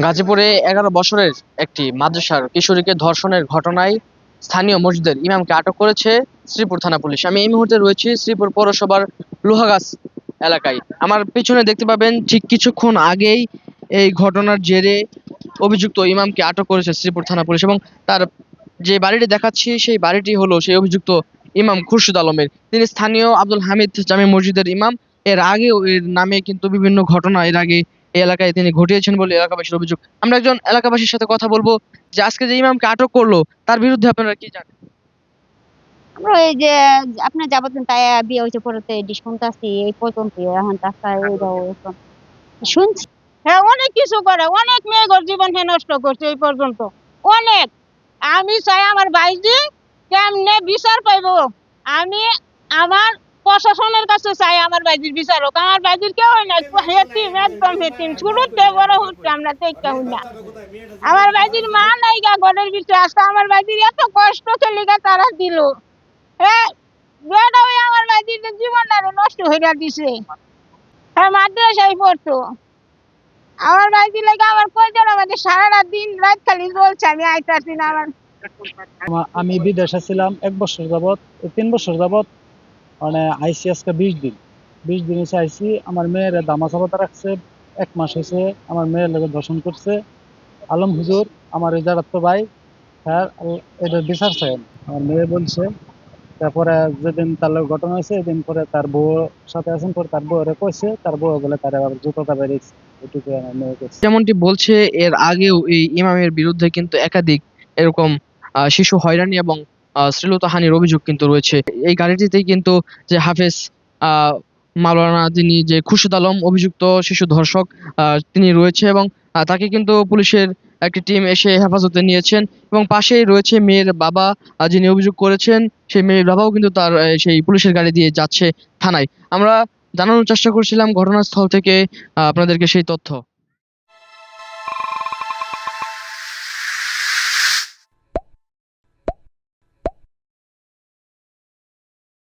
গাজীপুরে ১১ বছরের একটি মাদ্রাসার কিশোরীকে ধর্ষণের ঘটনায় স্থানীয় মসজিদের ইমামকে আটক করেছে শ্রীপুর থানা পুলিশ। আমি এই মুহূর্তে রয়েছি শ্রীপুর পৌরসভার লোহাগাছ এলাকায়। আমার পিছনে দেখতে পাবেন ঠিক কিছুক্ষণ আগেই এই ঘটনার জেরে অভিযুক্ত ইমামকে আটক করেছে শ্রীপুর থানা পুলিশ, এবং তার যে বাড়িটি দেখাচ্ছি সেই বাড়িটি হলো সেই অভিযুক্ত ইমাম খুরশিদ আলমের। তিনি স্থানীয় আব্দুল হামিদ জামে মসজিদের ইমাম। এর আগেও এর নামে কিন্তু বিভিন্ন ঘটনা এর আগে এই এলাকায় তিনি ঘটিয়েছেন বলে এলাকাবাসীর অভিযোগ। আমরা একজন এলাকাবাসীর সাথে কথা বলবো যে আজকে যে ইমামকে আটক করলো তার বিরুদ্ধে আপনারা কি জানেন? আমরা এই যে আপনার যাবতীয় তাই বিয়ে হয়েছে পরে তো এটি শুনতেছি এই পর্যন্ত এখন তাছাড়া এইটাও এখন শুনছি। হ্যাঁ, অনেক কিছু করে, অনেক মেয়ের জীবন হে নষ্ট করছে এই পর্যন্ত অনেক। আমি চাই আমার ভাইজি কেমনে বিচার পাইব। আমি আমার প্রশাসনের কাছে চাই আমার ভাইজির বিচার হোক। আমার ভাইজির কেউ হয় না, হেতিম, একদম হেতিম, শুরুতে বড় হচ্ছে আমরা দেখতে হই না। আমার ভাইজির মা নাই গা ঘরের ভিতরে আসতে, আমার ভাইজির এত কষ্ট খেলিগা তারা দিল। হ্যাঁ, বেটা ওই আমার ভাইজির জীবনটা নষ্ট হইয়া দিছে। হ্যাঁ, মাদ্রাসায় পড়তো। আমার ভাইজি লাগে আমার কয়জন আমাদের সারা দিন রাত খালি বলছে আমি আইতাছি না। আমার আমি বিদেশে ছিলাম 1 বছর যাবত, 3 বছর যাবত। মানে আইসি আজকে 20 দিন, 20 দিন এসে আইসি। আমার মেয়ের দামা চাপাতে রাখছে, 1 মাস হয়েছে। আমার মেয়ের লোক ধর্ষণ করছে আলম হুজুর, আমার এই জারাত্ত ভাই। হ্যাঁ, এটা বিচার চাই। আমার মেয়ে বলছে, তারপরে যেদিন তার লোক ঘটনা হয়েছে এদিন পরে তার বউ সাথে আছেন, পরে তার বউরে কইছে, তার বউ বলে তার আবার জুতোটা বেরিয়েছে। এটুকু আমার মেয়ে করছে। যেমনটি বলছে, এর আগেও এই ইমামের বিরুদ্ধে কিন্তু একাধিক এরকম শিশু হয়রানি এবং শ্লীলতাহানির অভিযোগ কিন্তু রয়েছে। এই গাড়িটিতেই কিন্তু যে হাফেজ আহ মাওলানা, যিনি যে খুরশিদ আলম অভিযুক্ত শিশু ধর্ষক, তিনি রয়েছে, এবং তাকে কিন্তু পুলিশের একটি টিম এসে হেফাজতে নিয়েছেন। এবং পাশেই রয়েছে মেয়ের বাবা, যিনি অভিযোগ করেছেন। সেই মেয়ের বাবাও কিন্তু তার সেই পুলিশের গাড়ি দিয়ে যাচ্ছে থানায়। আমরা জানানোর চেষ্টা করছিলাম ঘটনাস্থল থেকে আপনাদেরকে সেই তথ্য।